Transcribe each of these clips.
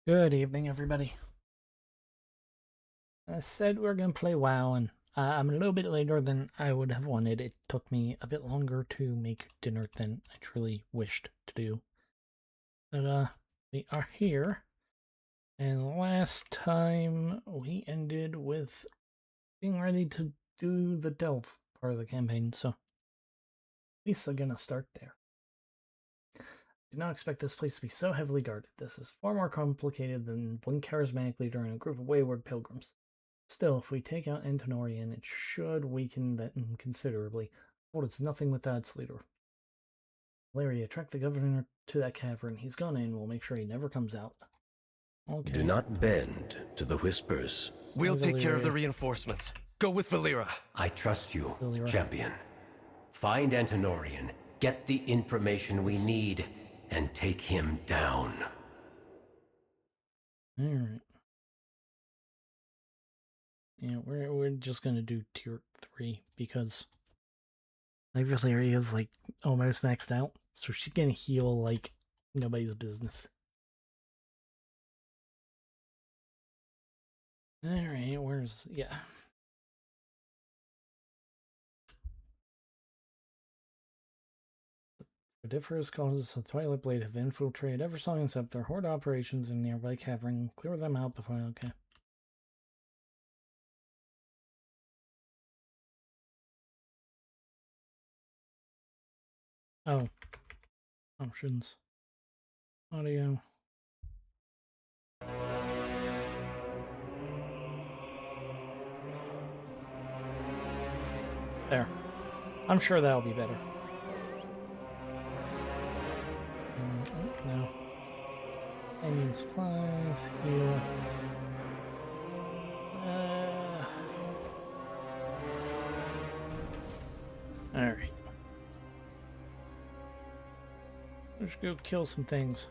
Good evening, everybody. I said we're going to play WoW, and I'm a little bit later than I would have wanted. It took me a bit longer to make dinner than I truly wished to do. But, we are here, and last time we ended with being ready to do the Delve part of the campaign, so at least I'm going to start there. Did not expect this place to be so heavily guarded. This is far more complicated than one charismatic leader and a group of wayward pilgrims. Still, if we take out Antonorian, it should weaken them considerably. But it's nothing without its leader. Valeria, track the governor to that cavern. He's gone in. We'll make sure he never comes out. Okay. Do not bend to the whispers. We'll take care of the reinforcements. Go with Valera. I trust you, Valera. champion. Find Antonorian, get the information we need, and take him down. Alright. Yeah, we're just gonna do tier 3 because Valeria is like almost maxed out, so she's gonna heal like nobody's business. Alright, where's yeah. Differous causes of Twilight Blade have infiltrated Eversong and set their horde operations in nearby cavern. Clear them out before okay. Oh. Options. Audio. There. I'm sure that'll be better. No. I need supplies. Heal. Alright. Let's go kill some things.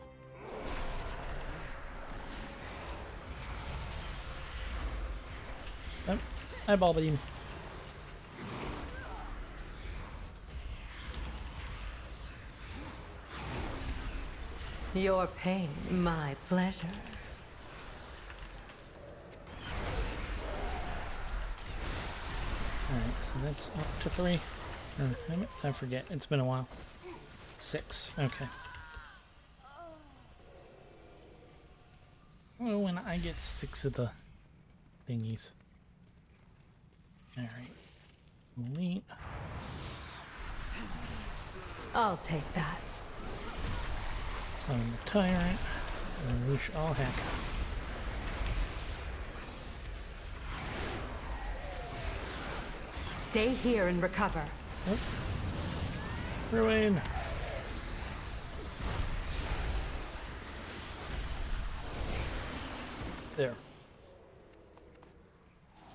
Oh, eyeball beam. Your pain, my pleasure. Alright, so that's up to 3. I forget, it's been a while. 6, okay. Well, when I get 6 of the thingies. Alright. Elite. I'll take that. Summon the Tyrant. Unleash all heck. Stay here and recover. Oh. Ruin. There.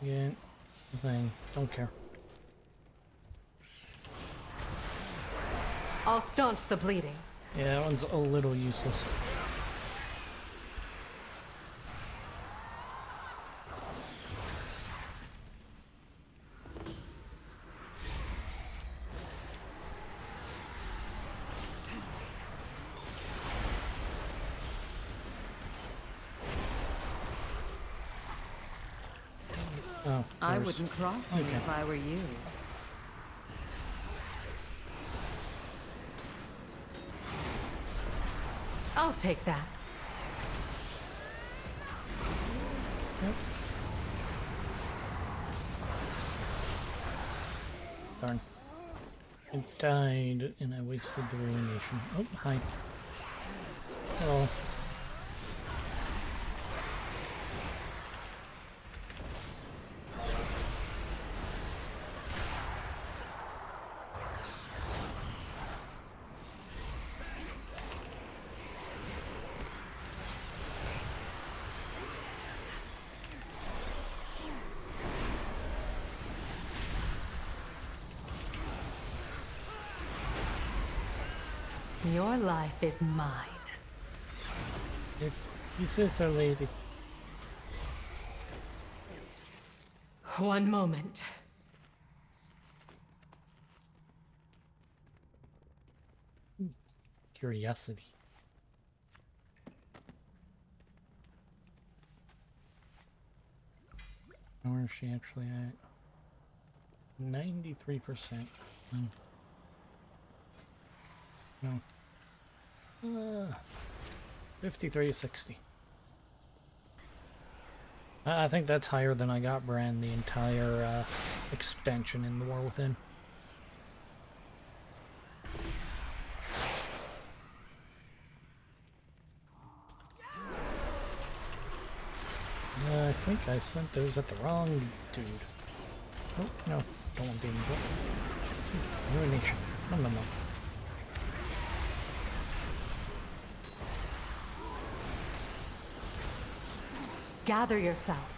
Again. Nothing. Don't care. I'll staunch the bleeding. Yeah, that one's a little useless. Oh, I wouldn't cross me if I were you. I'll take that. Yep. Darn. I died and I wasted the ruination. Oh, hi. Hello. Your life is mine. If you say so, lady. One moment. Curiosity. Where is she actually at? 93%. No. 53-60. I think that's higher than I got Bran the entire expansion in the War Within. I think I sent those at the wrong dude. Oh, no. Don't want demon. Ruination. No. Gather yourselves.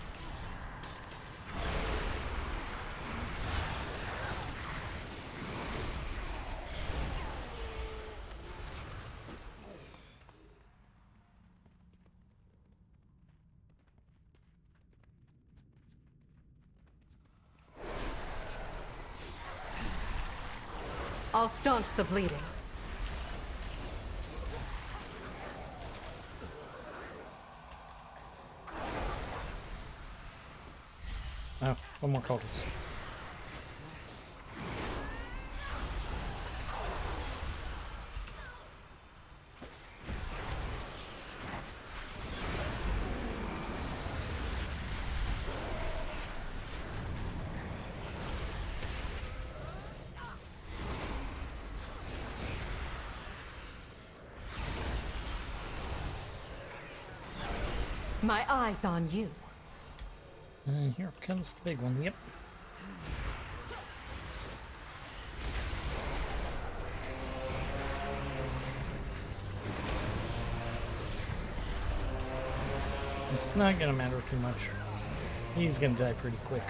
I'll staunch the bleeding. Oh, one more cultist. My eyes on you. And here comes the big one, yep. It's not gonna matter too much. He's gonna die pretty quick.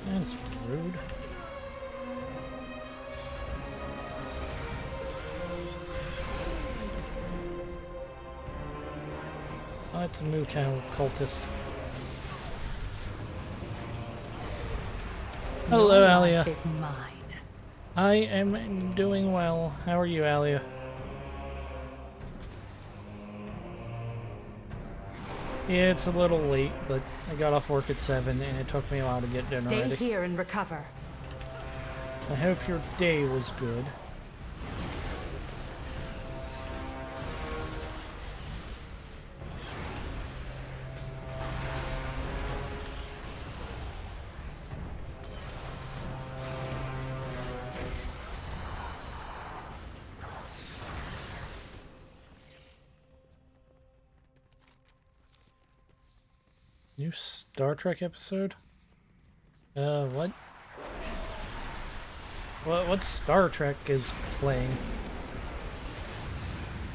That's rude. Oh, it's a new kind of cultist. Hello, Your Alia. life is mine. I am doing well. How are you, Alia? Yeah, it's a little late, but I got off work at 7 and it took me a while to get dinner Stay ready. here and recover. I hope your day was good. New Star Trek episode? What? What Star Trek is playing?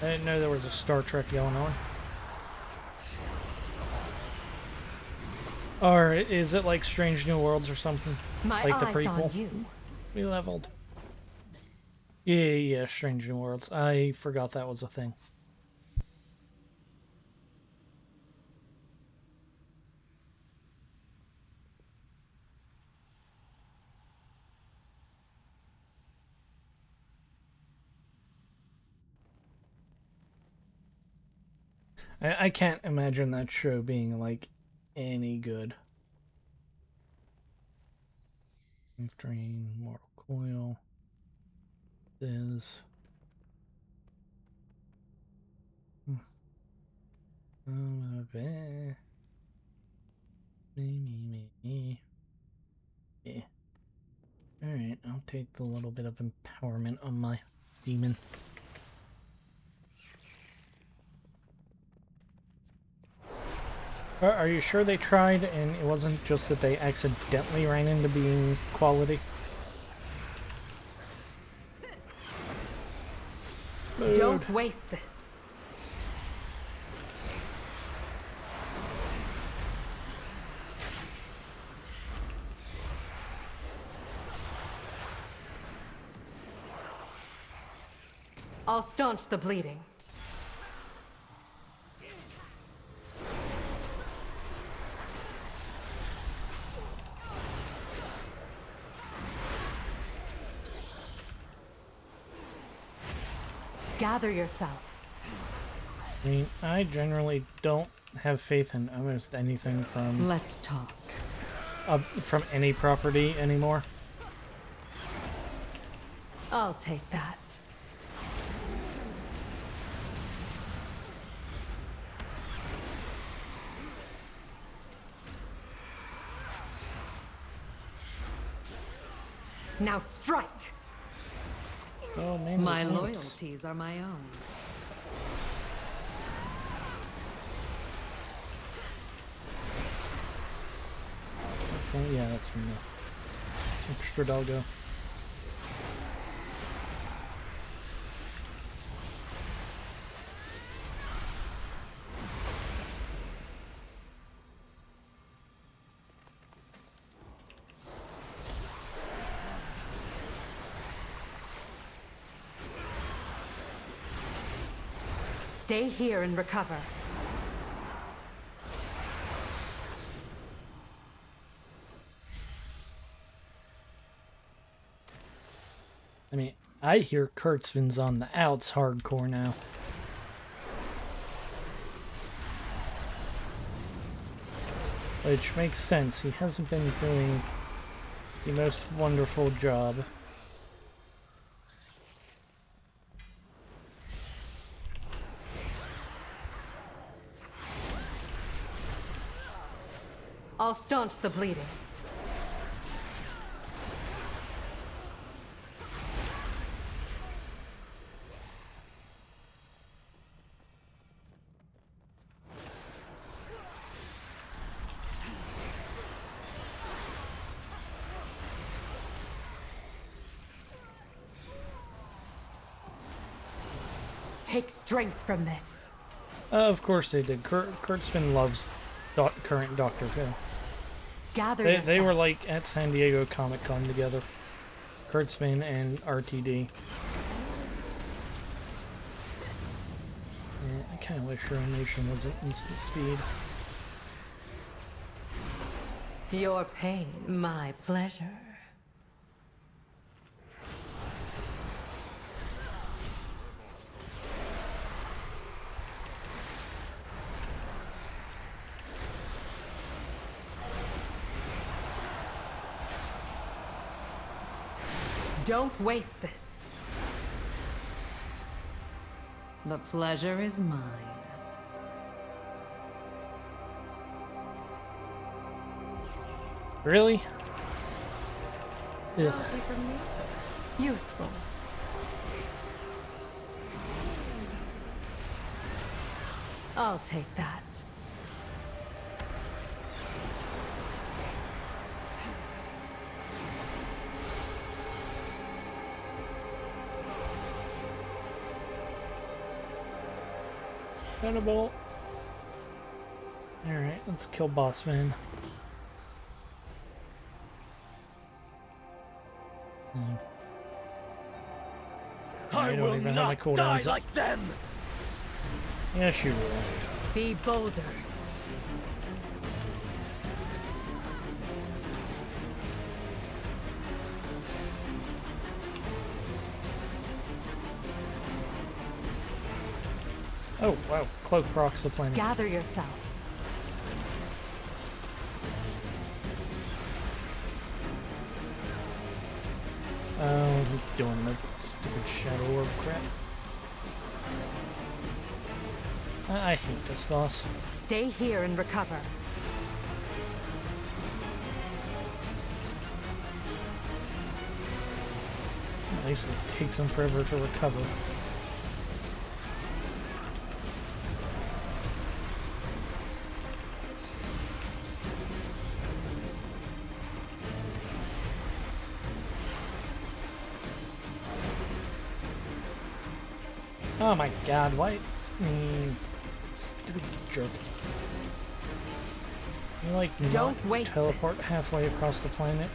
I didn't know there was a Star Trek going on. Or is it like Strange New Worlds or something? My Like the eyes prequel? on you. We leveled. Yeah, Strange New Worlds. I forgot that was a thing. I can't imagine that show being, like, any good. Drain, Mortal Coil. Is... Me. Yeah. Alright, I'll take the little bit of empowerment on my demon. Are you sure they tried and it wasn't just that they accidentally ran into being quality? Don't waste this. I'll staunch the bleeding. Gather yourself. I mean, I generally don't have faith in almost anything Let's talk. from any property anymore. I'll take that. Now strike! So maybe My once. loyalties are my own. Okay, yeah, that's from the extra doggo. Stay here and recover. I mean, I hear Kurtzman's on the outs hardcore now. Which makes sense. He hasn't been doing the most wonderful job. I'll staunch the bleeding. Take strength from this. Of course they did. Kurtzman loves current Doctor Who. Gather They were yourself. like at San Diego Comic-Con together. Kurtzman and RTD. Yeah, I kind of wish her animation was at instant speed. Your pain, my pleasure. Don't waste this. The pleasure is mine. Really? Ugh. Mostly from me. Useful. I'll take that. Incredible. Alright, let's kill Boss Man. I don't will even have my not cooldowns die up. like them! Yes, you will. Be bolder. Oh, wow. Cloak procs the planet. Gather yourself. Oh, he's doing the stupid Shadow Orb crap. I hate this boss. Stay here and recover. At least it takes him forever to recover. Oh my god, why? Stupid jerk. You like Don't not waste teleport this. halfway across the planet?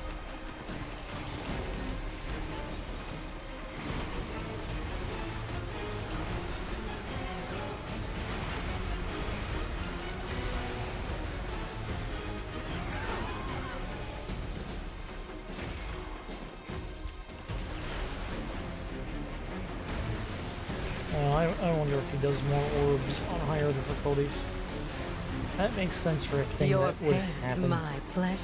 I wonder if he does more orbs on higher difficulties. That makes sense for a thing Your that would pain, happen. my pleasure.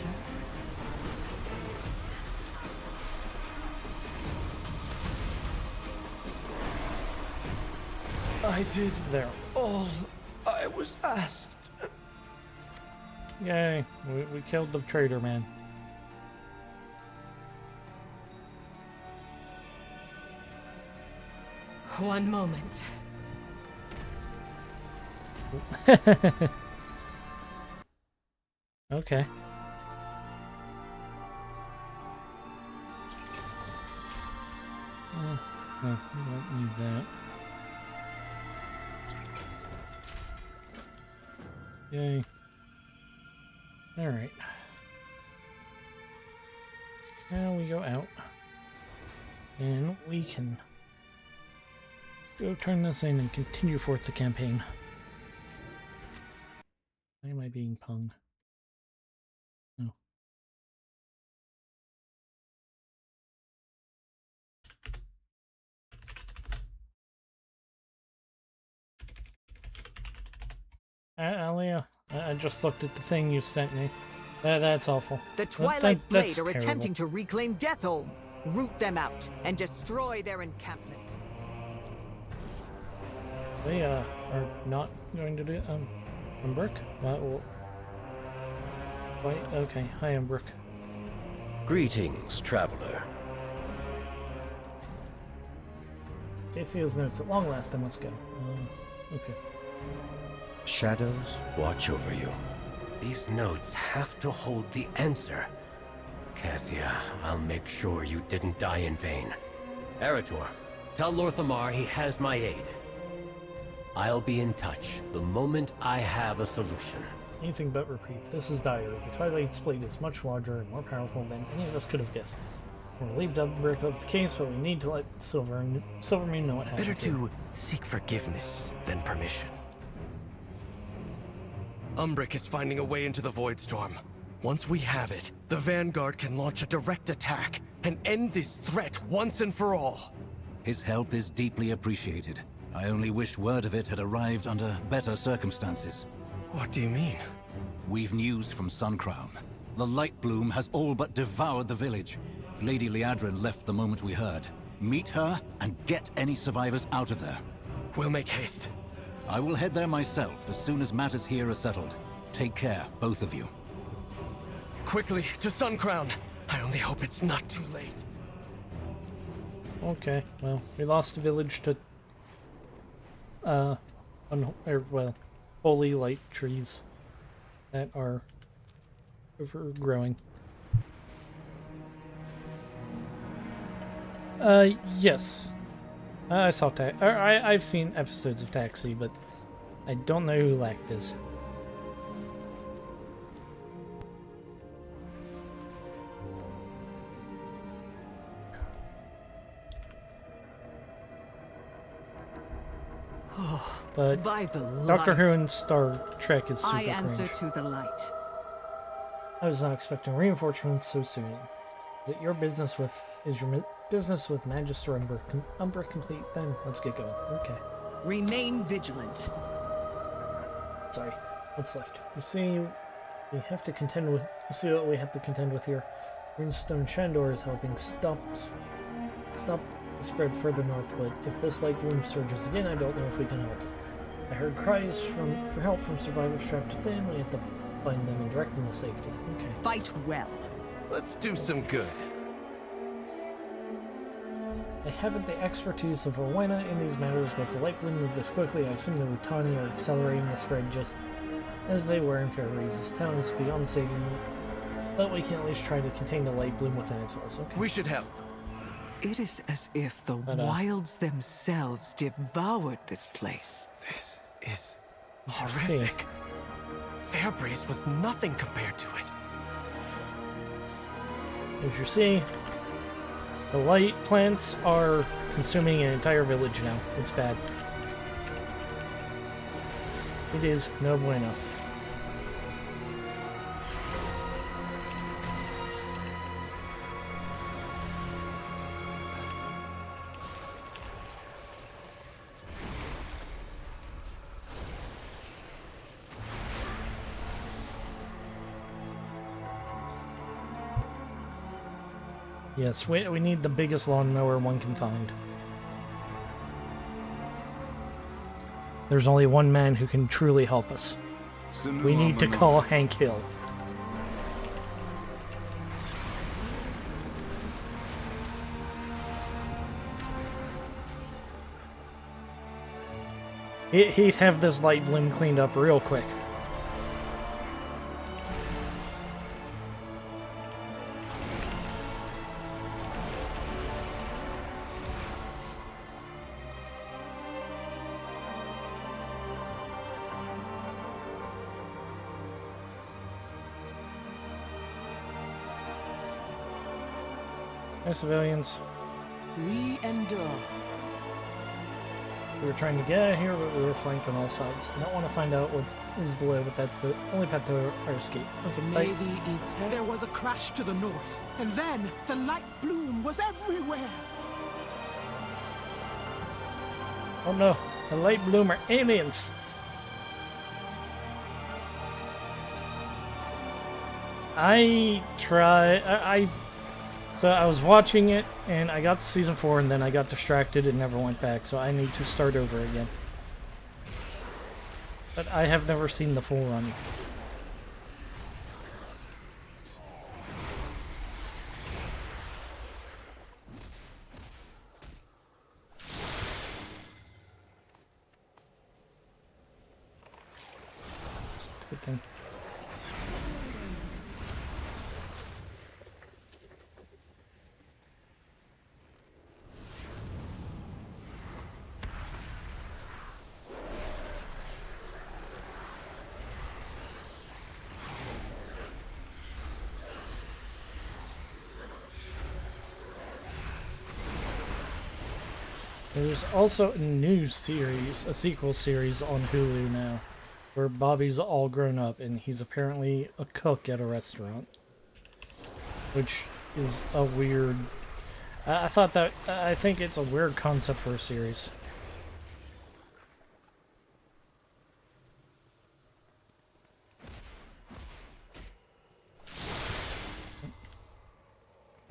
I did There. all I was asked. Yay. We killed the traitor man. One moment. Okay. No, we don't need that. Yay. Alright. Now we go out. And we can go turn this in and continue forth the campaign. Why am I being pung? No. Alia, I just looked at the thing you sent me. That's awful. The Twilight's Blade are attempting to reclaim Deathholm. Root them out and destroy their encampment. They are not going to do it. Umbrick? Wait, okay. Hi, Umbrick. Greetings, traveler. JC has notes. At long last, I must go. Okay. Shadows watch over you. These notes have to hold the answer. Cassia, I'll make sure you didn't die in vain. Eritor, tell Lorthamar he has my aid. I'll be in touch the moment I have a solution. Anything but reprieve. This is dire. The Twilight's Blade is much larger and more powerful than any of us could have guessed. We're relieved to break up the case, but we need to let Silvermane know what happened. Better to seek forgiveness than permission. Umbrick is finding a way into the Void Storm. Once we have it, the Vanguard can launch a direct attack and end this threat once and for all. His help is deeply appreciated. I only wish word of it had arrived under better circumstances. What do you mean? We've news from Suncrown. The Light Bloom has all but devoured the village. Lady Liadrin left the moment we heard. Meet her and get any survivors out of there. We'll make haste. I will head there myself as soon as matters here are settled. Take care, both of you. Quickly, to Suncrown! I only hope it's not too late. Okay, well, we lost the village to, holy light trees that are overgrowing. Yes. I saw I've seen episodes of Taxi, but I don't know who Lact is. But By the Doctor Who light, and Star Trek is super I answer cringe. to the light. I was not expecting reinforcements so soon. Is it your business with business with Magister Umbra complete? Then let's get going. Okay. Remain vigilant. Sorry. What's left? You see, we have to contend with. You see what we have to contend with here. Runestone Shandor is helping stop the spread further northward. If this light bloom surges again, I don't know if we can help. I heard cries for help from survivors trapped within. We have to find them and direct them to safety. Okay. Fight well. Let's do some good. I haven't the expertise of Rowena in these matters, but if the light bloom moved this quickly, I assume the Rutani are accelerating the spread just as they were in Fairies. This town is beyond saving, but we can at least try to contain the light bloom within its walls. Okay. We should help. It is as if the wilds themselves devoured this place. This is horrific. Fairbreeze was nothing compared to it. As you see, the light plants are consuming an entire village now. It's bad. It is no bueno. Yes, we need the biggest lawnmower one can find. There's only one man who can truly help us. We need to call Hank Hill. He'd have this light bloom cleaned up real quick. Hi, civilians. We endure. We were trying to get out of here, but we were flanked on all sides. I don't want to find out what is below, but that's the only path to our escape. Okay, bye. There was a crash to the north, and then the light bloom was everywhere. Oh no, the light bloom are aliens. So I was watching it, and I got to season 4, and then I got distracted and never went back, so I need to start over again. But I have never seen the full run. Stupid thing. There's also a new series, a sequel series on Hulu now, where Bobby's all grown up and he's apparently a cook at a restaurant. Which is a weird... I think it's a weird concept for a series.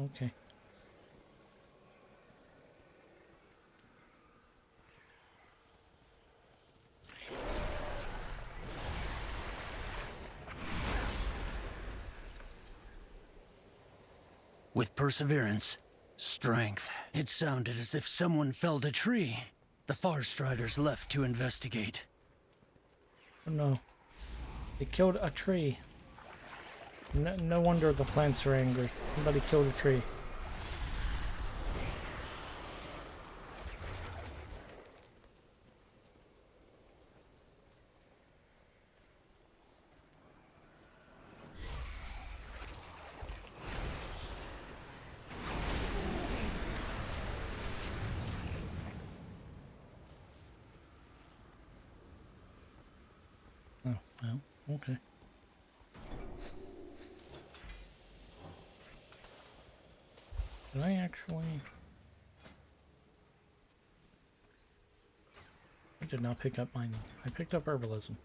Okay. With perseverance, strength, it sounded as if someone felled a tree. The Farstriders left to investigate. Oh no. They killed a tree. No wonder the plants are angry. Somebody killed a tree. Oh, well, okay. Did I actually... I did not pick up mining. I picked up herbalism.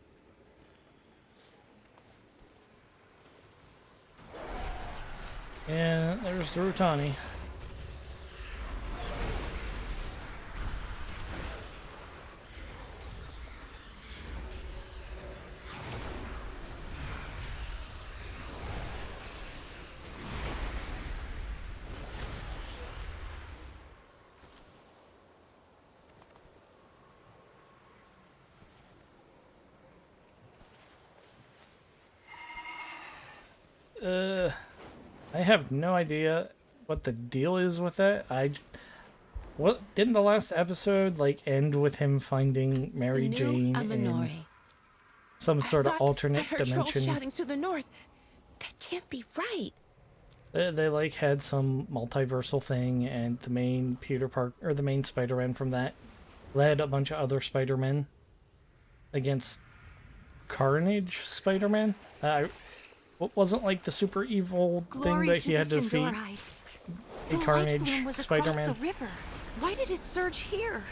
And there's the Rutani. I have no idea what the deal is with that. What didn't the last episode like end with him finding Mary Jane in some sort of alternate dimension? Shouting to the north. That can't be right. They like had some multiversal thing, and the main the main Spider-Man from that led a bunch of other Spider-Men against Carnage Spider-Man. What wasn't like the super evil thing that he had to defeat? A Carnage Spider-Man. The river. Why did it surge here?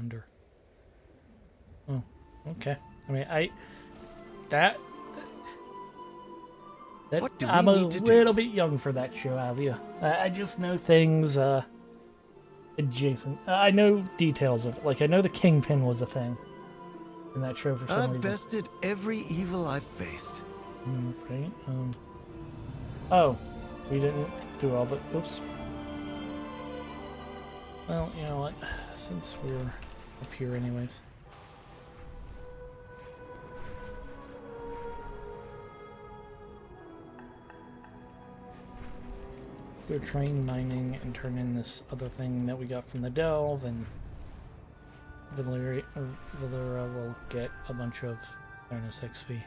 wonder. Oh, okay. I mean, that What do I'm we a need to do? little bit young for that show, Alia. I just know things adjacent. I know details of it. Like, I know the Kingpin was a thing in that show for some I've reason. bested every evil I've faced. Okay. Oh, we didn't do all, but oops. Well, you know what? Since we're up here, anyways. Go train mining and turn in this other thing that we got from the delve, and Valeria will get a bunch of bonus XP.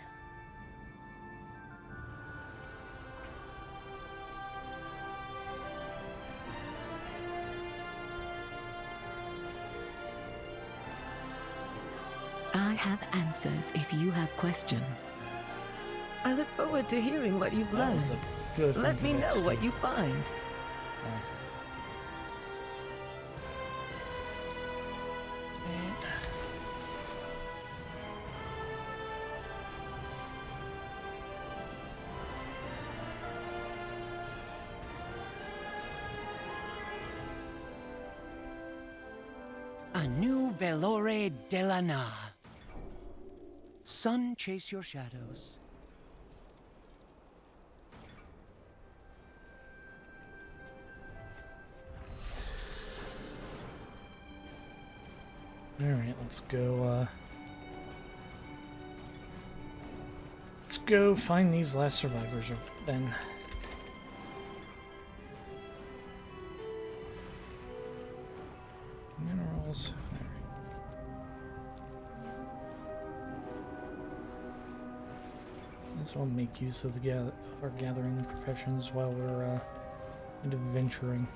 I have answers if you have questions. I look forward to hearing what you've That learned. was a good Let me know XP. what you find. A new Bellore Delana. Sun, chase your shadows. Alright, let's go find these last survivors then. Minerals. Alright. Let's all make use of our gathering professions while we're adventuring.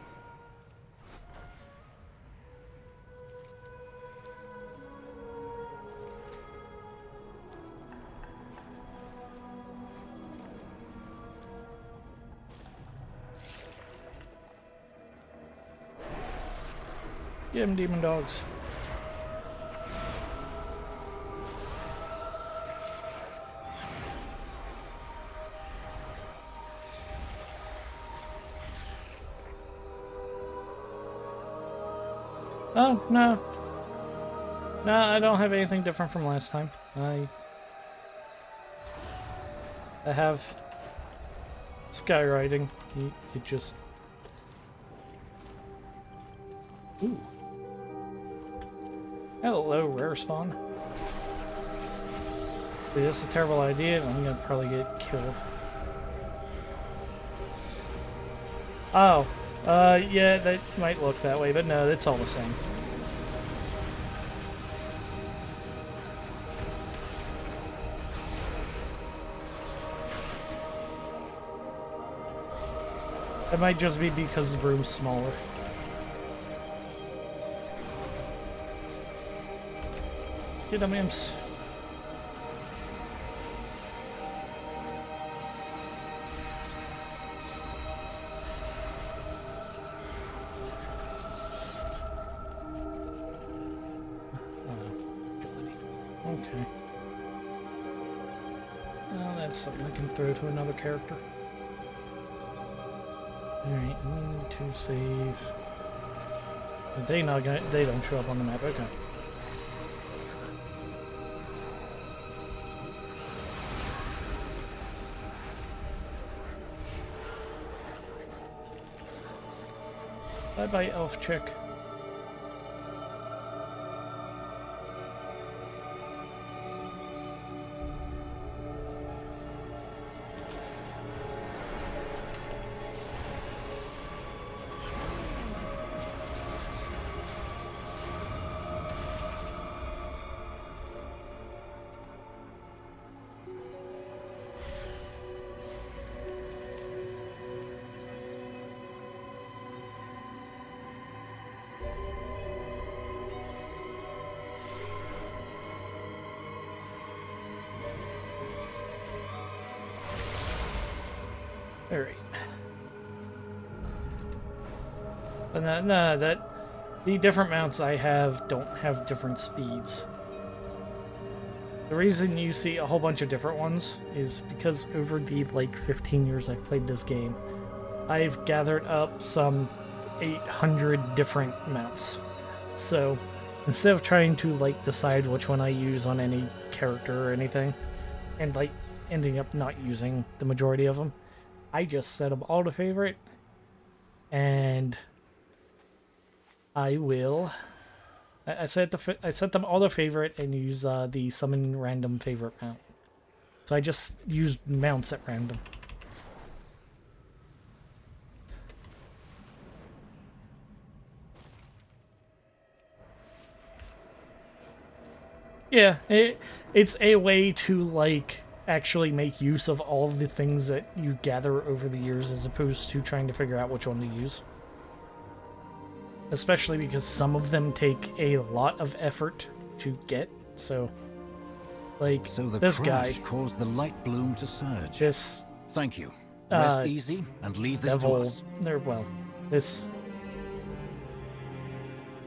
Get him, demon dogs. Oh, no. No, I don't have anything different from last time. I have skywriting. It just... Ooh. Hello, rare spawn. Dude, this is a terrible idea, and I'm gonna probably get killed. Oh. Yeah, that might look that way, but no, it's all the same. It might just be because the room's smaller. Get them imps. Okay. Well, that's something I can throw to another character. Alright, I need to save. They don't show up on the map, okay. Bye-bye, elf chick. Alright. But no, that... The different mounts I have don't have different speeds. The reason you see a whole bunch of different ones is because over the, like, 15 years I've played this game, I've gathered up some 800 different mounts. So, instead of trying to, like, decide which one I use on any character or anything, and, like, ending up not using the majority of them, I just set them all to favorite, and I will... I set them all to favorite and use the summon random favorite mount. So I just use mounts at random. Yeah, it's a way to, like, actually make use of all of the things that you gather over the years as opposed to trying to figure out which one to use. Especially because some of them take a lot of effort to get, so... Like, so the this crash guy... caused the light bloom to surge. This... Thank you. Rest easy and leave this to us. Well, this...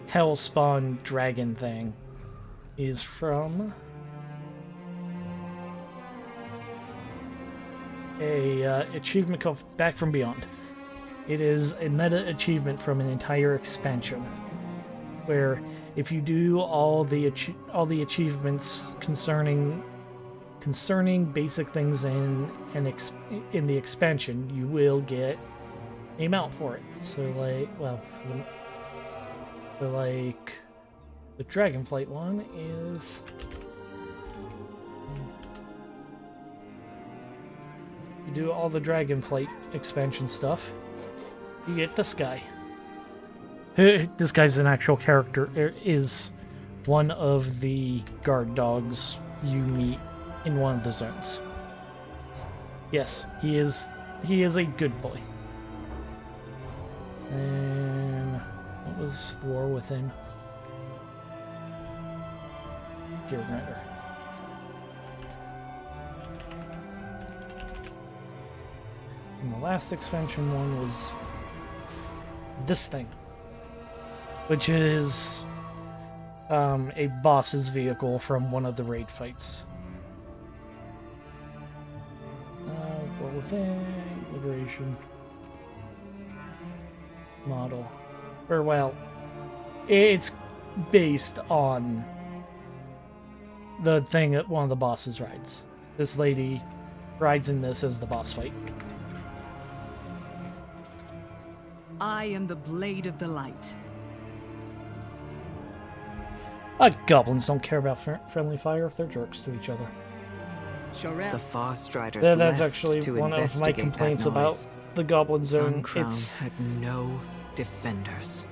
Hellspawn dragon thing is from... a achievement called Back from Beyond. It is a meta achievement from an entire expansion, where if you do all the achievements concerning basic things in the expansion, you will get a mount for it. So, like, well, like the Dragonflight one is. You do all the Dragonflight expansion stuff, you get this guy. This guy's an actual character. Is one of the guard dogs you meet in one of the zones. Yes, he is a good boy. And what was War Within? Gear Render. And the last expansion one was this thing, which is a boss's vehicle from one of the raid fights. War Within, Liberation, model. Or, well, it's based on the thing that one of the bosses rides. This lady rides in this as the boss fight. I am the blade of the light. Goblins don't care about friendly fire if they're jerks to each other. The Farstriders That's actually one of my complaints about the Goblin Zone. It's had no defenders.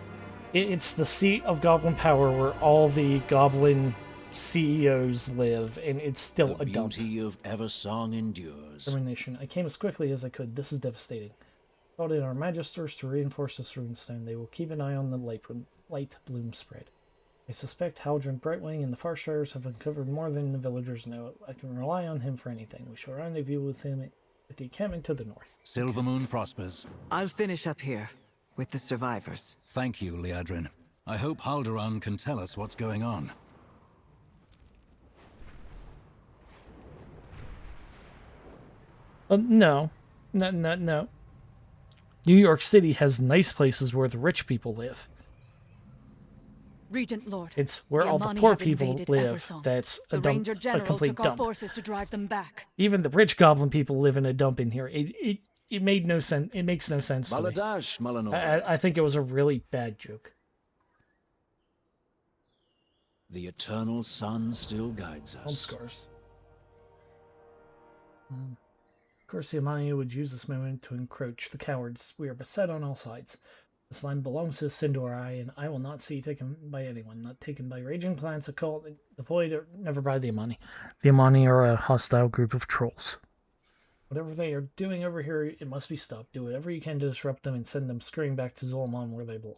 It's the seat of Goblin power where all the Goblin CEOs live, and it's still a dump. The beauty of Eversong endures. Termination. I came as quickly as I could. This is devastating. Called in our Magisters to reinforce this runestone. They will keep an eye on the light bloom spread. I suspect Haldren Brightwing and the Farstriders have uncovered more than the villagers know. I can rely on him for anything. We shall rendezvous with him at the encampment to the north. Silvermoon prospers. I'll finish up here with the survivors. Thank you, Liadrin. I hope Haldoran can tell us what's going on. No. New York City has nice places where the rich people live. Regent Lord, it's where all the poor people live. That's a dump, a complete dump. Forces to drive them back. Even the rich goblin people live in a dump in here. It made no sense. It makes no sense to me. I think it was a really bad joke. The eternal sun still guides us. Old scars. Of course, the Amani would use this moment to encroach. The cowards. We are beset on all sides. This land belongs to Sindorai, and I will not see taken by anyone. Not taken by raging plants, a cult, the void, or never by the Amani. The Amani are a hostile group of trolls. Whatever they are doing over here, it must be stopped. Do whatever you can to disrupt them and send them scurrying back to Zul'Aman where they belong.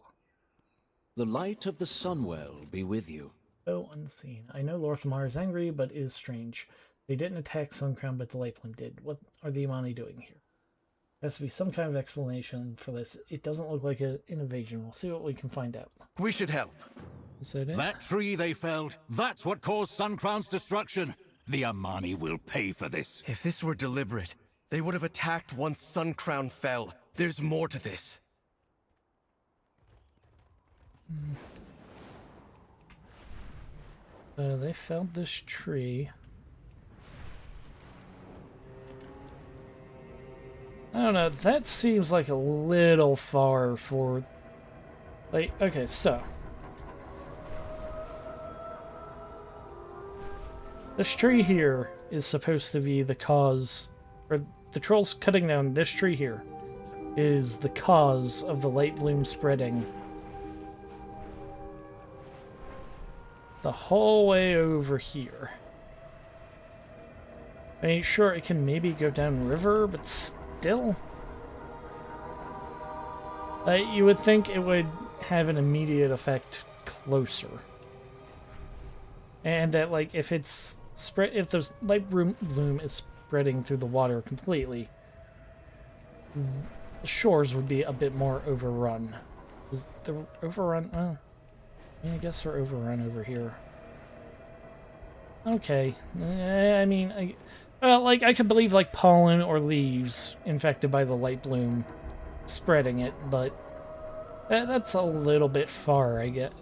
The light of the Sunwell be with you. So unseen. I know Lorthamar is angry, but it is strange. They didn't attack Suncrown, but the Lightbloom did. What are the Amani doing here? There has to be some kind of explanation for this. It doesn't look like an invasion. We'll see what we can find out. We should help. Is that it? That tree they felled, that's what caused Suncrown's destruction. The Amani will pay for this. If this were deliberate, they would have attacked once Suncrown fell. There's more to this. They felled this tree. I don't know, that seems like a little far for... Like, okay, so... This tree here is supposed to be the cause... Or the trolls cutting down this tree here is the cause of the light bloom spreading the whole way over here. I mean, sure, it can maybe go downriver, but still. You would think it would have an immediate effect closer. And that, like, if it's if the light bloom is spreading through the water completely, the shores would be a bit more overrun. Is the overrun? Oh, yeah, I guess they're overrun over here. Okay, I mean, well, like, I could believe, like, pollen or leaves infected by the light bloom spreading it, but that's a little bit far, I get,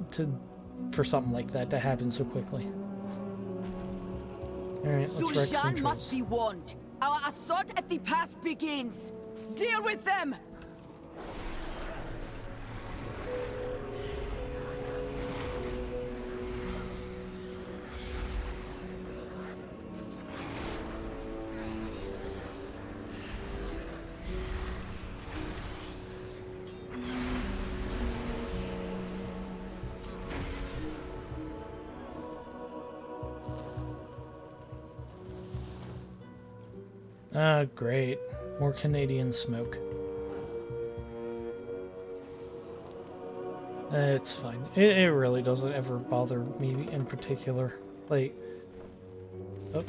for something like that to happen so quickly. Alright, let's wreck some Zushan must be warned. Our assault at the pass begins. Deal with them! Ah, great. More Canadian smoke. It's fine. It really doesn't ever bother me in particular. Like... Oh.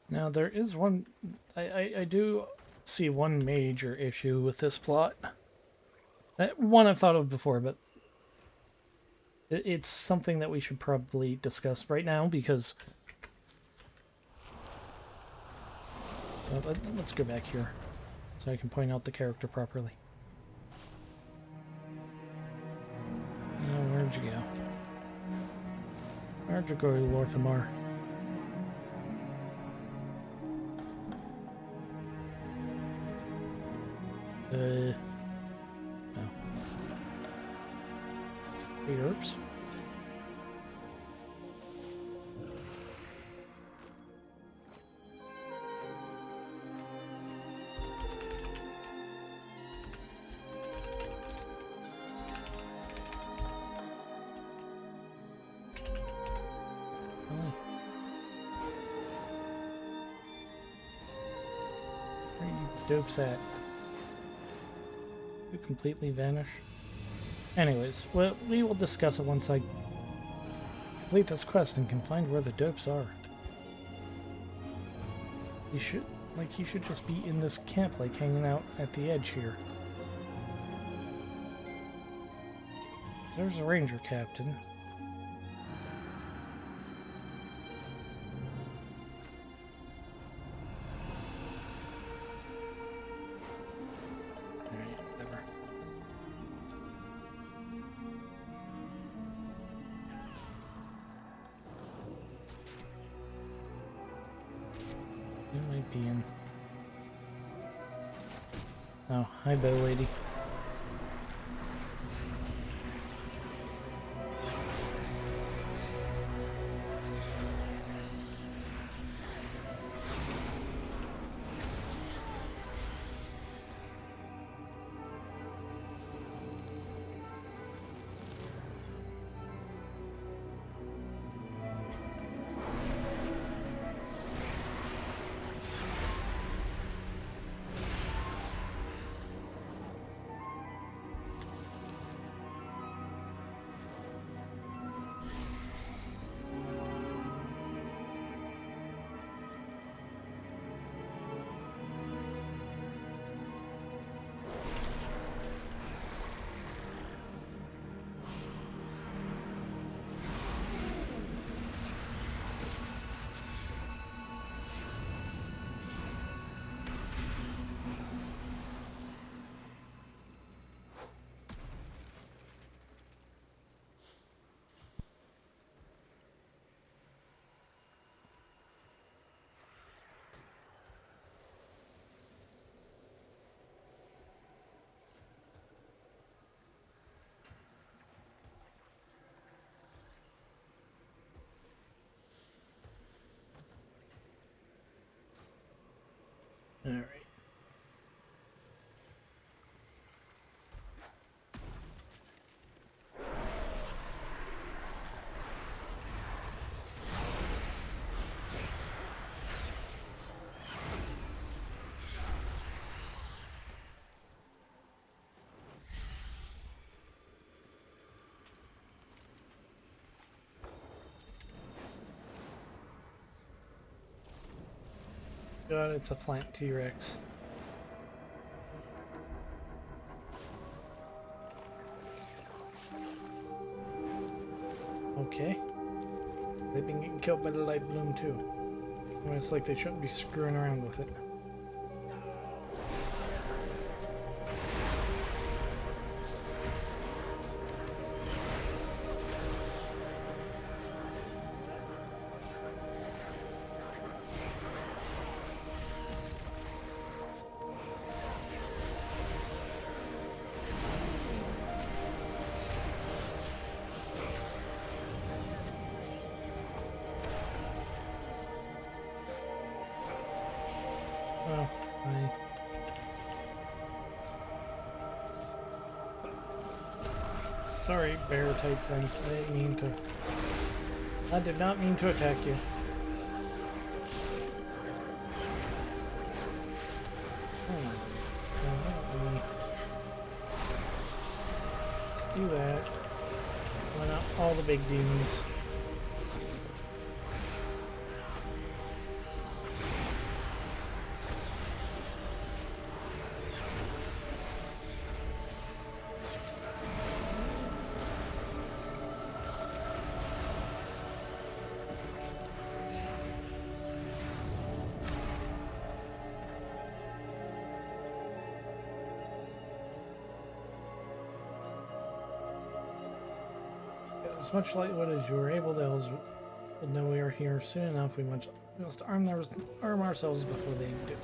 Now, there is one... I do see one major issue with this plot. One I've thought of before, but... It's something that we should probably discuss right now, because... So, let's go back here, so I can point out the character properly. Now, where'd you go? Where'd you go, Lorthamar? No. 3 herbs. Where are you dopes at? You completely vanish. Anyways, we will discuss it once I complete this quest and can find where the dopes are. He should just be in this camp, like hanging out at the edge here. There's a ranger captain. It might be in. Oh, hi, bow lady. All right. God, it's a plant T-Rex. Okay. They've been getting killed by the light bloom too. I mean, it's like they shouldn't be screwing around with it. Oh, sorry, bear type thing. I didn't mean to. I did not mean to attack you. Let's do that. Why not all the big demons? As much lightwood as you were able, the elves will know we are here soon enough. We must arm ourselves before they do.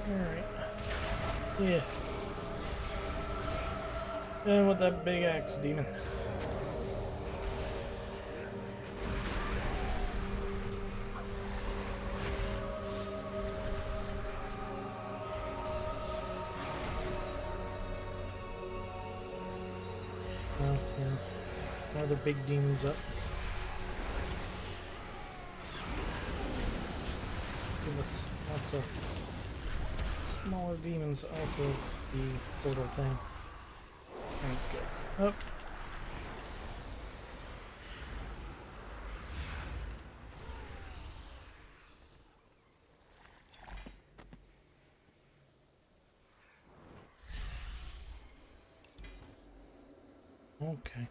Alright. Yeah. And with that big axe demon. Oh, yeah. Another big demon's up. Give us lots of smaller demons off of the portal thing. Okay. Oh. Okay.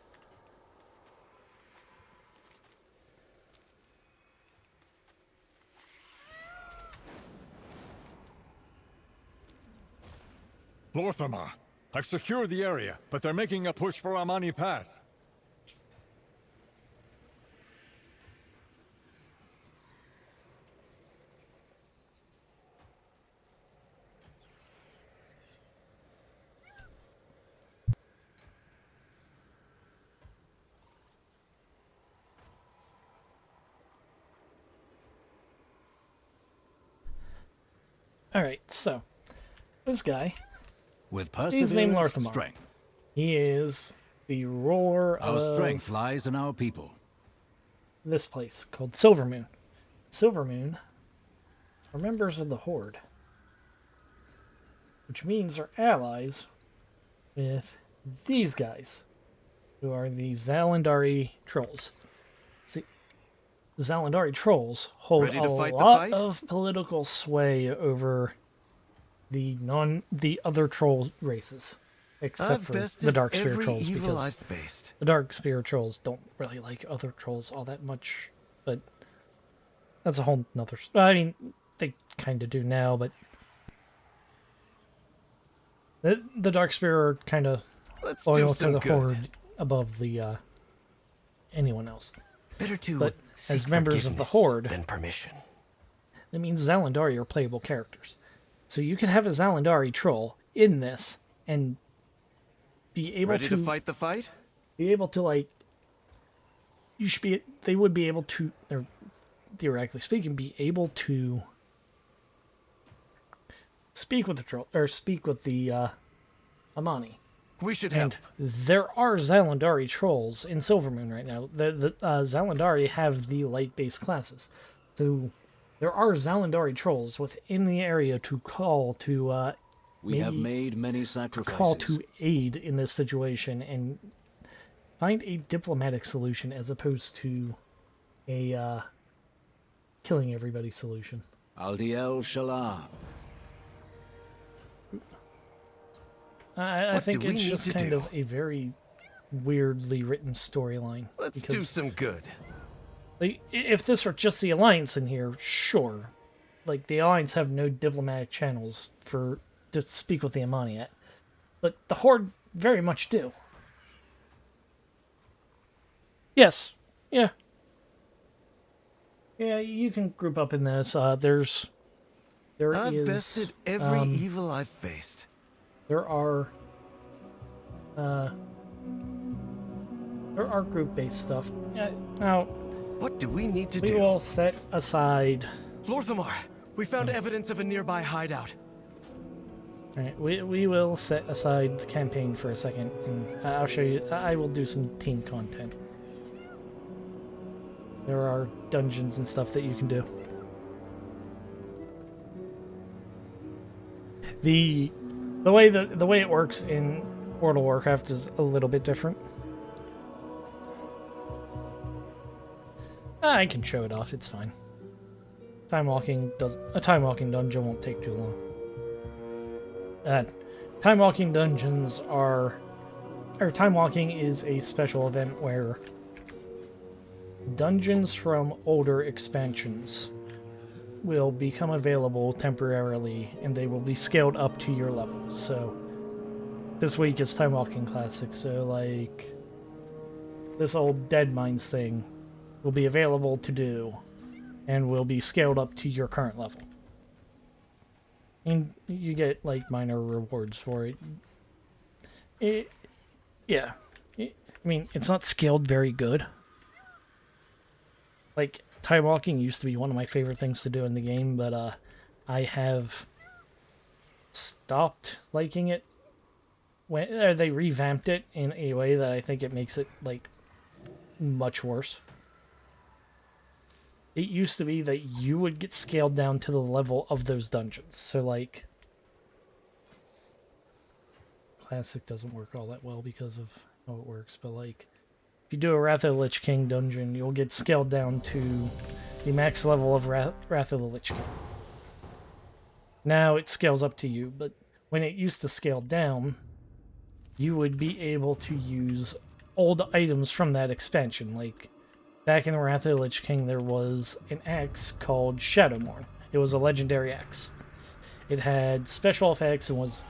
Lorthamar, I've secured the area, but they're making a push for Amani Pass. Alright, so this guy, With he's named perseverance, Larthamar. strength. He is the ruler Our of strength lies in our people. this place called Silvermoon. Silvermoon are members of the Horde, which means they're allies with these guys, who are the Zalandari trolls. See, the Zalandari trolls hold Ready a to fight the lot fight? of political sway over the other troll races, except I've for the bested Dark Spear every trolls, evil because I've faced. the Dark Spear trolls don't really like other trolls all that much. But that's a whole nother. I mean, they kind of do now, but the Dark Spear are kind of Let's loyal do to some the good. Horde above the anyone else. Better to But seek as members of the forgiveness Horde, than permission. that means Zalandari are playable characters. So you could have a Zalandari troll in this and be able Ready to fight the fight? Be able to, like, you should be. They would be able to, or theoretically speaking, be able to speak with the troll or speak with the Amani. We should help. And there are Zalandari trolls in Silvermoon right now. The Zalandari have the light-based classes, so there are Zalandari trolls within the area to call to. We have made many to sacrifices. call to aid in this situation and find a diplomatic solution as opposed to a killing everybody solution. Aldiel Shalah. I What think do we it's need just to kind do? of a very weirdly written storyline. Let's do some good. Like, if this were just the Alliance in here, sure. Like, the Alliance have no diplomatic channels to speak with the Amani at. But the Horde very much do. Yes. Yeah. Yeah, you can group up in this. There I've is, bested every evil I've faced. There are group-based stuff. Now, what do we need to we do? will set aside. Lorthamar, we found evidence of a nearby hideout. All right, we will set aside the campaign for a second, and I'll show you. I will do some team content. There are dungeons and stuff that you can do. The way it works in World of Warcraft is a little bit different. I can show it off. It's fine. A time walking dungeon won't take too long. Time walking dungeons time walking is a special event where dungeons from older expansions will become available temporarily, and they will be scaled up to your level. So this week is Time Walking Classic, so like this old Dead Mines thing will be available to do and will be scaled up to your current level. And you get like minor rewards for it. I mean, it's not scaled very good. Like, time walking used to be one of my favorite things to do in the game, but I have stopped liking it when they revamped it in a way that I think it makes it like much worse. It used to be that you would get scaled down to the level of those dungeons. So like Classic doesn't work all that well because of how it works, but like if you do a Wrath of the Lich King dungeon, you'll get scaled down to the max level of Wrath of the Lich King. Now it scales up to you, but when it used to scale down, you would be able to use old items from that expansion. Like, back in Wrath of the Lich King, there was an axe called Shadowmourne. It was a legendary axe. It had special effects and was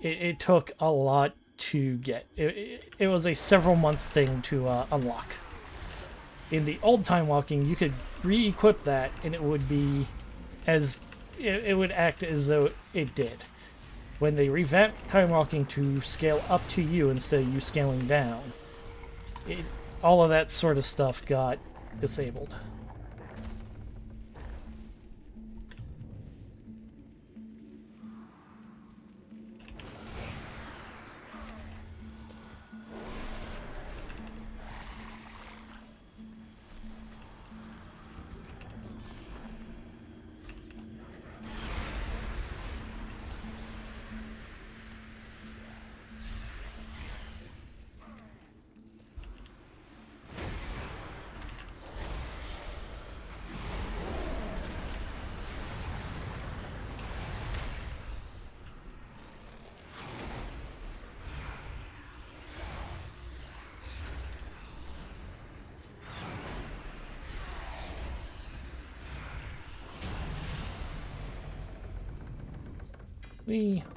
it took a lot to get. It was a several month thing to unlock. In the old time walking, you could re-equip that, and it would be it would act as though it did. When they revamped time walking to scale up to you instead of you scaling down, all of that sort of stuff got disabled.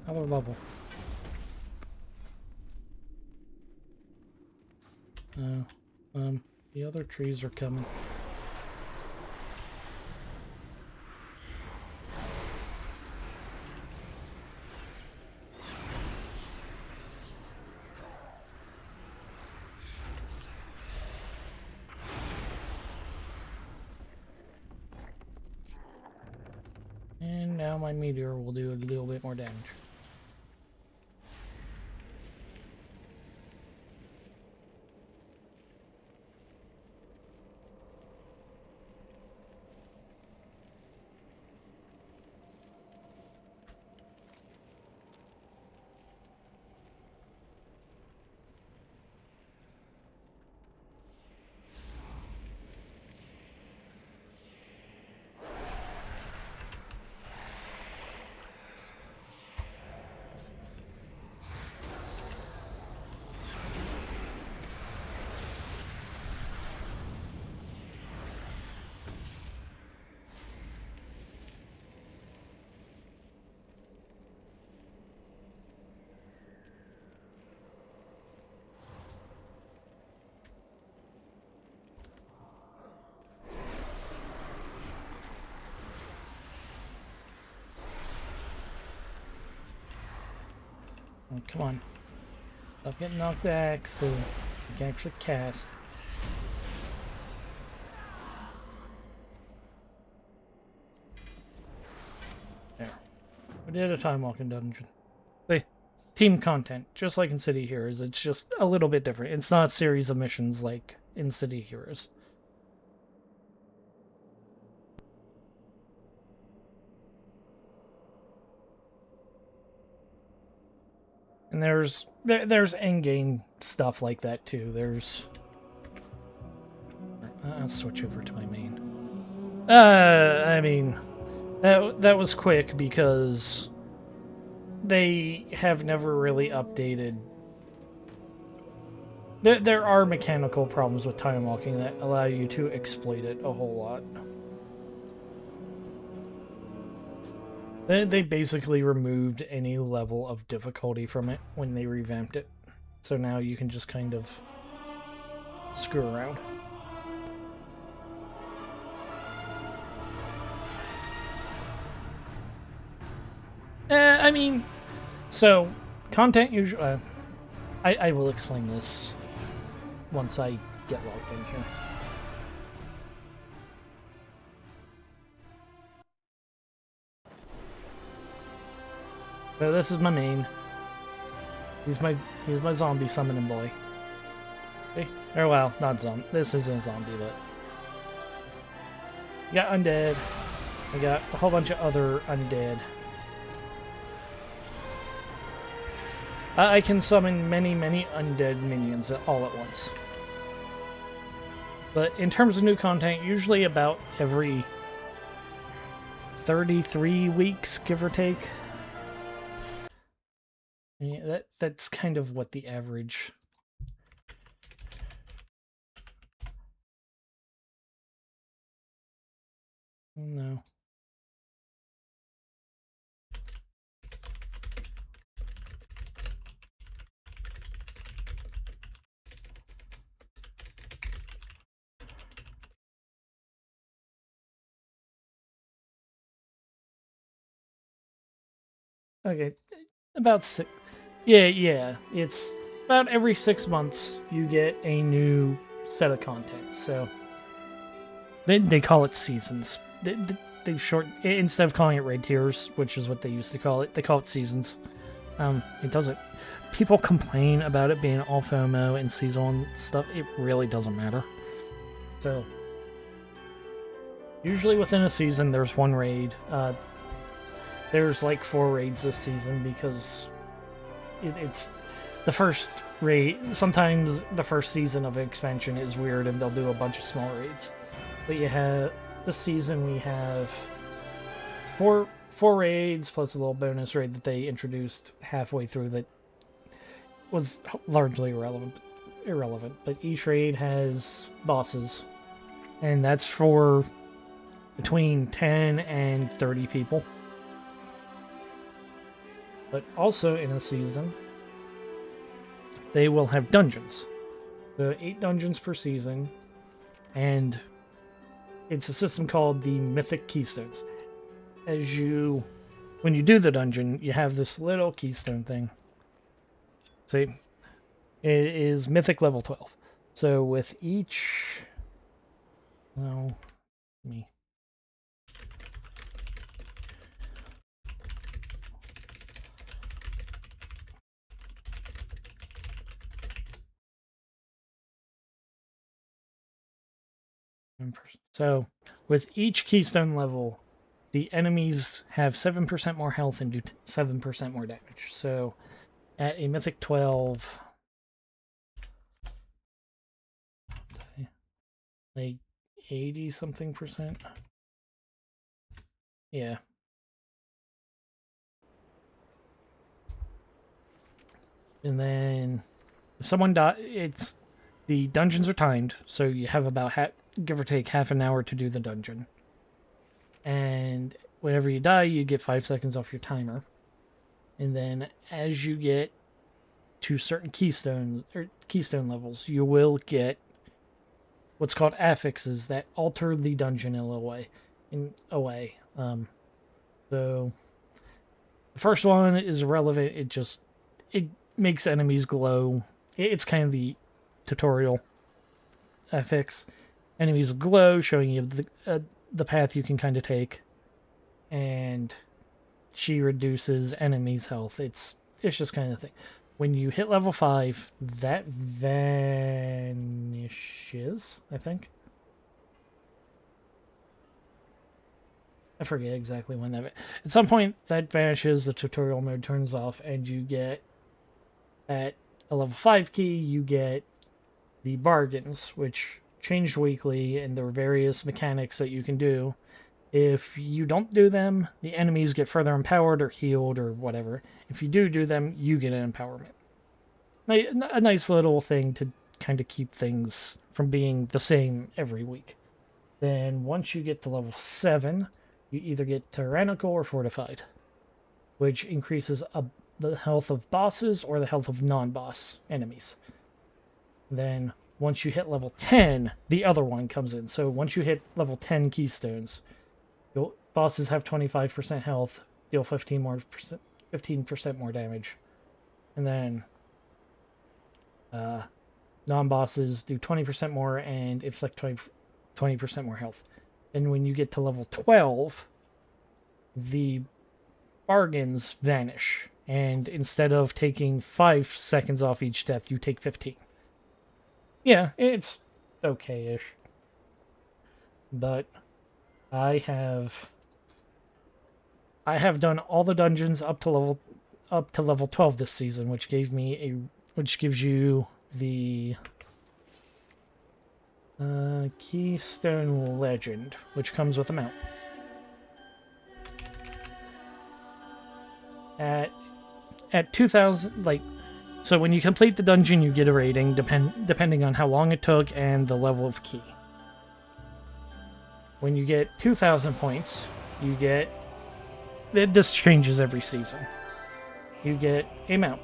Other level. The other trees are coming. And now my meteor will do a little bit more damage. Oh, come on. Stop getting knocked back so you can actually cast. There. We did a time walking dungeon. The team content, just like in City Heroes, it's just a little bit different. It's not a series of missions like in City Heroes. And there's endgame stuff like that too. I'll switch over to my main. I mean, that was quick because they have never really updated. There are mechanical problems with time walking that allow you to exploit it a whole lot. They basically removed any level of difficulty from it when they revamped it. So now you can just kind of screw around. I mean, so content usually... I will explain this once I get logged in here. So this is my main. He's my zombie summoning boy. See? Or well, not zombie. This isn't a zombie, but I got undead. I got a whole bunch of other undead. I can summon many undead minions all at once. But in terms of new content, usually about every 33 weeks, give or take. Yeah, that's kind of what the average... No. Okay, about 6. Yeah. It's about every 6 months you get a new set of content. So they call it seasons. They've instead of calling it raid tiers, which is what they used to call it, they call it seasons. It doesn't. People complain about it being all FOMO and seasonal stuff. It really doesn't matter. So usually within a season, there's one raid. There's like 4 raids this season because it's the first raid. Sometimes the first season of an expansion is weird, and they'll do a bunch of small raids. But you have this season we have four raids plus a little bonus raid that they introduced halfway through that was largely irrelevant. But each raid has bosses, and that's for between 10 and 30 people. But also in a season, they will have dungeons. So 8 dungeons per season, and it's a system called the Mythic Keystones. When you do the dungeon, you have this little keystone thing. See, it is Mythic level 12. So with each, well, me. So with each keystone level, the enemies have 7% more health and do 7% more damage. So at a Mythic 12, like 80 something percent. Yeah. And then if someone dies, the dungeons are timed, so you have about give or take half an hour to do the dungeon. And whenever you die, you get 5 seconds off your timer. And then as you get to certain keystone levels, you will get what's called affixes that alter the dungeon in a way. So the first one is irrelevant. It makes enemies glow. It's kind of the tutorial affix. Enemies will glow, showing you the path you can kind of take, and she reduces enemies' health. It's just kind of thing. When you hit level 5, that vanishes, I think. I forget exactly when that... At some point, that vanishes, the tutorial mode turns off, and you get, at a level 5 key, you get the bargains, which changed weekly, and there are various mechanics that you can do. If you don't do them, the enemies get further empowered or healed or whatever. If you do them, you get an empowerment. A nice little thing to kind of keep things from being the same every week. Then once you get to level 7, you either get tyrannical or fortified, which increases the health of bosses or the health of non-boss enemies. Then once you hit level 10, the other one comes in. So once you hit level 10 keystones, bosses have 25% health, deal 15% more damage. And then non-bosses do 20% more and inflict 20% more health. And when you get to level 12, the bargains vanish. And instead of taking 5 seconds off each death, you take 15. Yeah, it's okay-ish. But I have done all the dungeons up to level 12 this season, which gives you the Keystone Legend, which comes with a mount. At 2,000, so when you complete the dungeon, you get a rating depending on how long it took and the level of key. When you get 2,000 points, you get... This changes every season. You get a mount.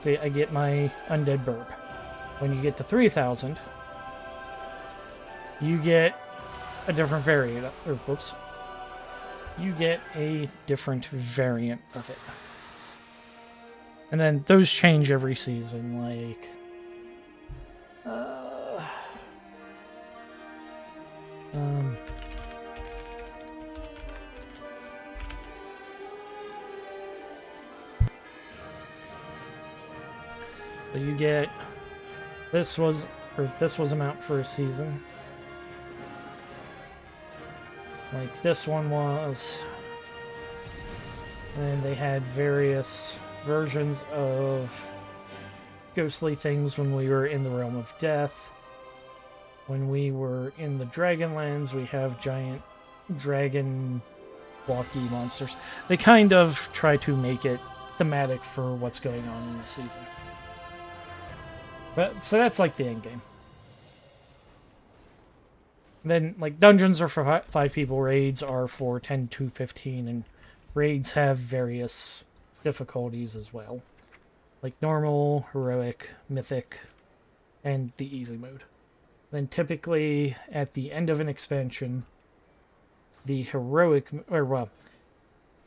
See, I get my Undead Burb. When you get to 3,000, you get a different variant. you get a different variant of it. And then those change every season, like... So you get... This was a mount for a season. Like this one was. And they had various versions of ghostly things when we were in the Realm of Death. When we were in the Dragonlands, we have giant dragon blocky monsters. They kind of try to make it thematic for what's going on in the season. But so that's like the end game. Then, like, dungeons are for 5 people, raids are for 10 to 15, and raids have various difficulties as well. Like normal, heroic, mythic, and the easy mode. Then typically, at the end of an expansion, the heroic, or well,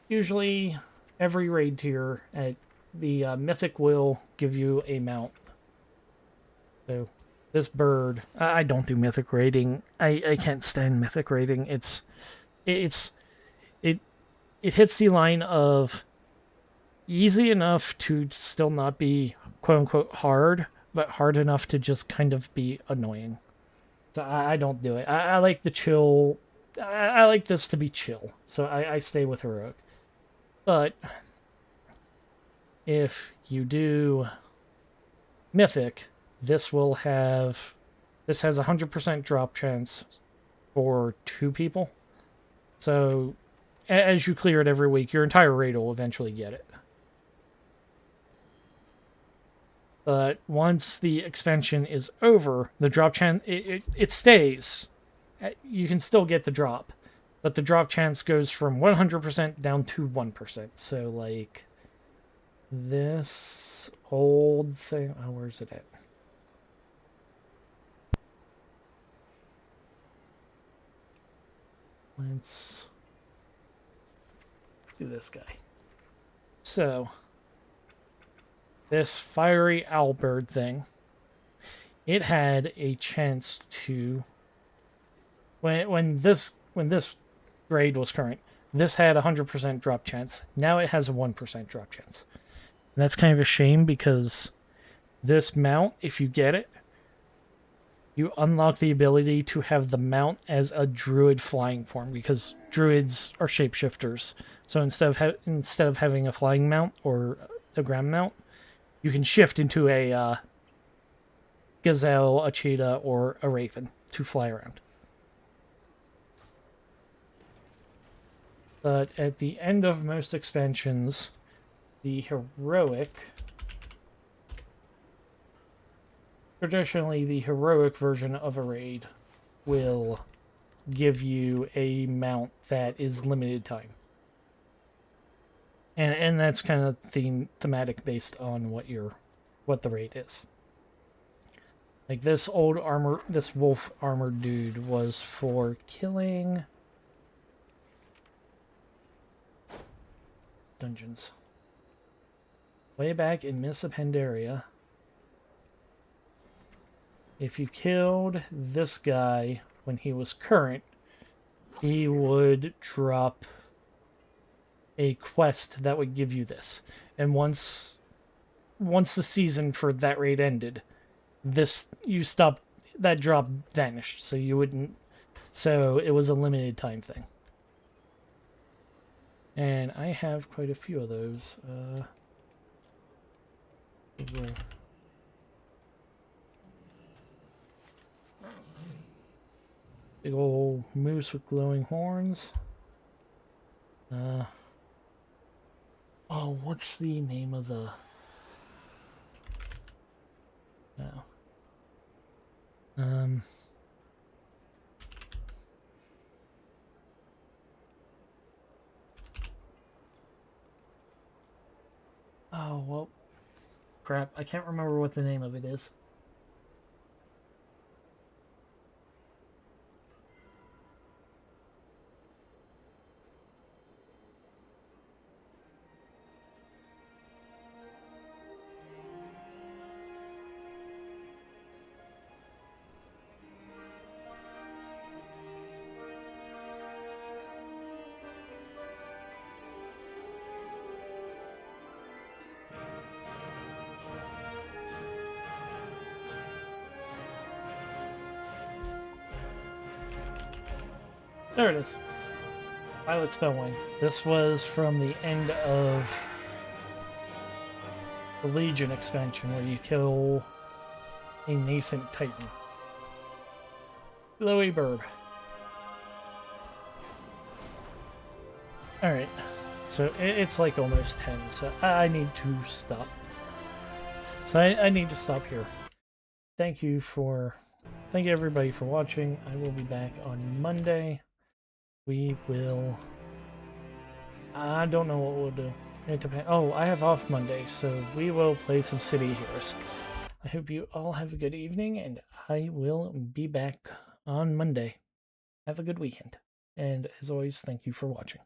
usually every raid tier, at the mythic will give you a mount. So, this bird, I don't do mythic raiding. I can't stand mythic raiding. It hits the line of easy enough to still not be quote unquote hard, but hard enough to just kind of be annoying. So I don't do it. I like the chill. I like this to be chill. So I stay with heroic. But if you do mythic, this has a 100% drop chance for 2 people. So as you clear it every week, your entire raid will eventually get it. But once the expansion is over, the drop chance, it stays. You can still get the drop, but the drop chance goes from 100% down to 1%. So, like, this old thing... Oh, where's it at? Let's do this guy. So... this fiery owlbird thing, it had a chance to, when this raid was current, this had a 100% drop chance. Now it has a 1% drop chance. And that's kind of a shame because this mount, if you get it, you unlock the ability to have the mount as a druid flying form because druids are shapeshifters. So instead of having a flying mount or a ground mount, you can shift into a gazelle, a cheetah, or a raven to fly around. But at the end of most expansions, the heroic... Traditionally, the heroic version of a raid will give you a mount that is limited time. And that's kind of thematic based on what the raid is. Like this wolf armored dude was for killing dungeons. Way back in Miss Pandaria, if you killed this guy when he was current, he would drop a quest that would give you this. And once the season for that raid ended, that drop vanished. So you wouldn't, so it was a limited time thing. And I have quite a few of those. Big old moose with glowing horns. Oh, what's the name of the... No. Oh, well... Crap, I can't remember what the name of it is. There it is. Violet Spellwing. This was from the end of the Legion expansion where you kill a nascent titan. Glowy bird. Alright, so it's like almost 10, so I need to stop. So I need to stop here. Thank you everybody for watching. I will be back on Monday. We will... I don't know what we'll do. It depends. Oh, I have off Monday, so we will play some City Heroes. I hope you all have a good evening, and I will be back on Monday. Have a good weekend. And as always, thank you for watching.